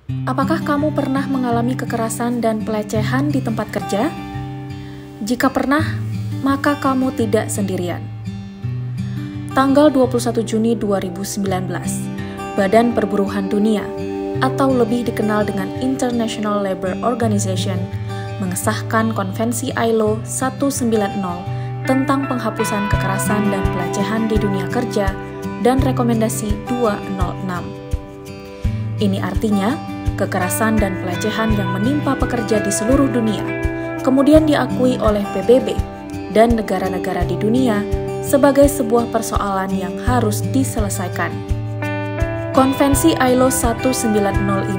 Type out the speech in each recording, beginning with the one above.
Apakah kamu pernah mengalami kekerasan dan pelecehan di tempat kerja? Jika pernah, maka kamu tidak sendirian. Tanggal 21 Juni 2019, Badan Perburuhan Dunia, atau lebih dikenal dengan International Labour Organization, mengesahkan Konvensi ILO 190 tentang penghapusan kekerasan dan pelecehan di dunia kerja dan Rekomendasi 206. Ini artinya, kekerasan dan pelecehan yang menimpa pekerja di seluruh dunia kemudian diakui oleh PBB dan negara-negara di dunia sebagai sebuah persoalan yang harus diselesaikan. Konvensi ILO 190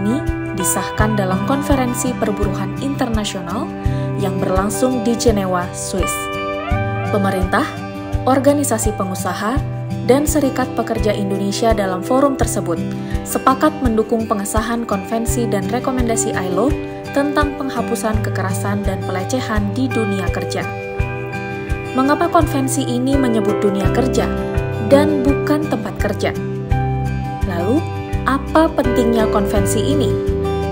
ini disahkan dalam Konferensi Perburuhan Internasional yang berlangsung di Jenewa, Swiss. Pemerintah, organisasi pengusaha, dan Serikat Pekerja Indonesia dalam forum tersebut sepakat mendukung pengesahan konvensi dan rekomendasi ILO tentang penghapusan kekerasan dan pelecehan di dunia kerja. Mengapa konvensi ini menyebut dunia kerja dan bukan tempat kerja? Lalu, apa pentingnya konvensi ini?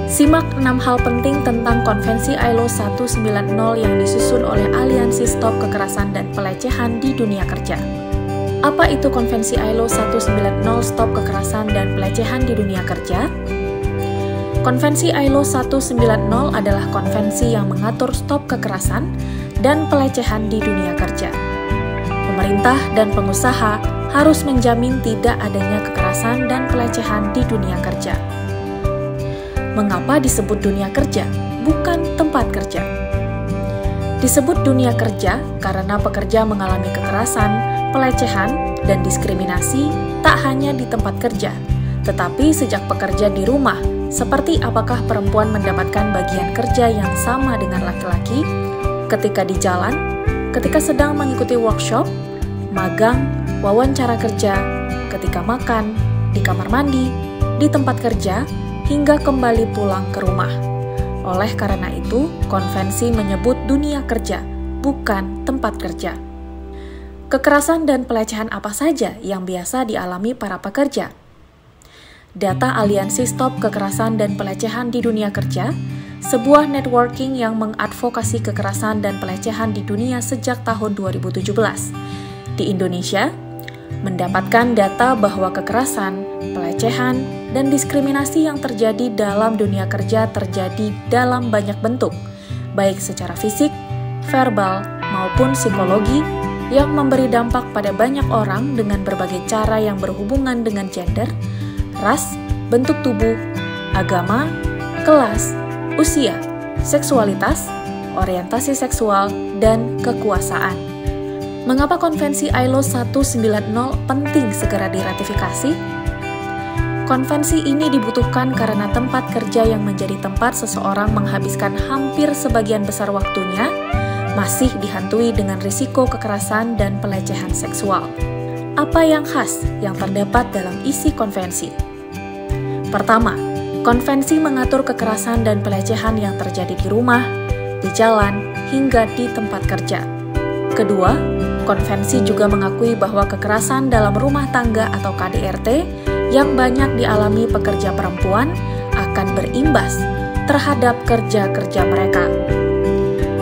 Simak 6 hal penting tentang Konvensi ILO 190 yang disusun oleh Aliansi Stop Kekerasan dan Pelecehan di Dunia Kerja. Apa itu Konvensi ILO 190 Stop Kekerasan dan Pelecehan di Dunia Kerja? Konvensi ILO 190 adalah konvensi yang mengatur stop kekerasan dan pelecehan di dunia kerja. Pemerintah dan pengusaha harus menjamin tidak adanya kekerasan dan pelecehan di dunia kerja. Mengapa disebut dunia kerja, bukan tempat kerja? Disebut dunia kerja karena pekerja mengalami kekerasan, pelecehan, dan diskriminasi tak hanya di tempat kerja, tetapi sejak bekerja di rumah, seperti apakah perempuan mendapatkan bagian kerja yang sama dengan laki-laki, ketika di jalan, ketika sedang mengikuti workshop, magang, wawancara kerja, ketika makan, di kamar mandi, di tempat kerja, hingga kembali pulang ke rumah. Oleh karena itu, konvensi menyebut dunia kerja, bukan tempat kerja. Kekerasan dan pelecehan apa saja yang biasa dialami para pekerja? Data Aliansi Stop Kekerasan dan Pelecehan di Dunia Kerja, sebuah networking yang mengadvokasi kekerasan dan pelecehan di dunia sejak tahun 2017. Di Indonesia, mendapatkan data bahwa kekerasan, pelecehan, dan diskriminasi yang terjadi dalam dunia kerja terjadi dalam banyak bentuk, baik secara fisik, verbal, maupun psikologi, yang memberi dampak pada banyak orang dengan berbagai cara yang berhubungan dengan gender, ras, bentuk tubuh, agama, kelas, usia, seksualitas, orientasi seksual, dan kekuasaan. Mengapa Konvensi ILO 190 penting segera diratifikasi? Konvensi ini dibutuhkan karena tempat kerja yang menjadi tempat seseorang menghabiskan hampir sebagian besar waktunya masih dihantui dengan risiko kekerasan dan pelecehan seksual. Apa yang khas yang terdapat dalam isi konvensi? Pertama, konvensi mengatur kekerasan dan pelecehan yang terjadi di rumah, di jalan, hingga di tempat kerja. Kedua, konvensi juga mengakui bahwa kekerasan dalam rumah tangga atau KDRT yang banyak dialami pekerja perempuan akan berimbas terhadap kerja-kerja mereka.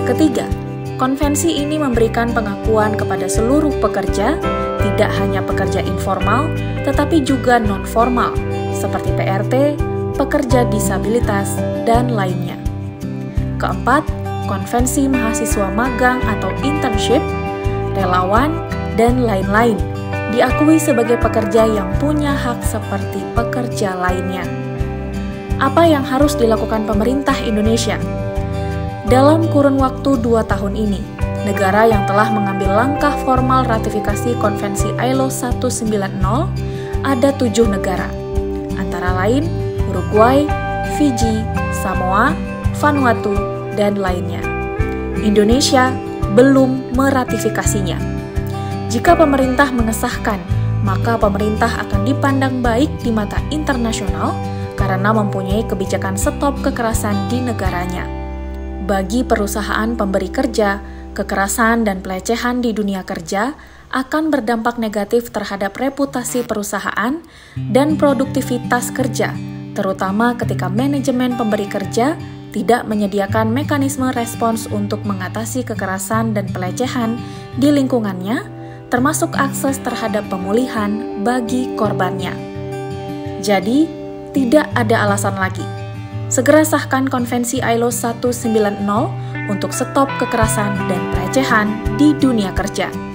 Ketiga, konvensi ini memberikan pengakuan kepada seluruh pekerja, tidak hanya pekerja informal, tetapi juga non-formal, seperti PRT, pekerja disabilitas, dan lainnya. Keempat, konvensi mahasiswa magang atau internship, relawan, dan lain-lain diakui sebagai pekerja yang punya hak seperti pekerja lainnya. Apa yang harus dilakukan pemerintah Indonesia? Dalam kurun waktu 2 tahun ini, negara yang telah mengambil langkah formal ratifikasi Konvensi ILO 190 ada 7 negara, antara lain Uruguay, Fiji, Samoa, Vanuatu, dan lainnya. Indonesia belum meratifikasinya. Jika pemerintah mengesahkan, maka pemerintah akan dipandang baik di mata internasional karena mempunyai kebijakan stop kekerasan di negaranya. Bagi perusahaan pemberi kerja, kekerasan dan pelecehan di dunia kerja akan berdampak negatif terhadap reputasi perusahaan dan produktivitas kerja terutama ketika manajemen pemberi kerja tidak menyediakan mekanisme respons untuk mengatasi kekerasan dan pelecehan di lingkungannya, termasuk akses terhadap pemulihan bagi korbannya. Jadi, tidak ada alasan lagi. Segera sahkan Konvensi ILO 190 untuk stop kekerasan dan pelecehan di dunia kerja.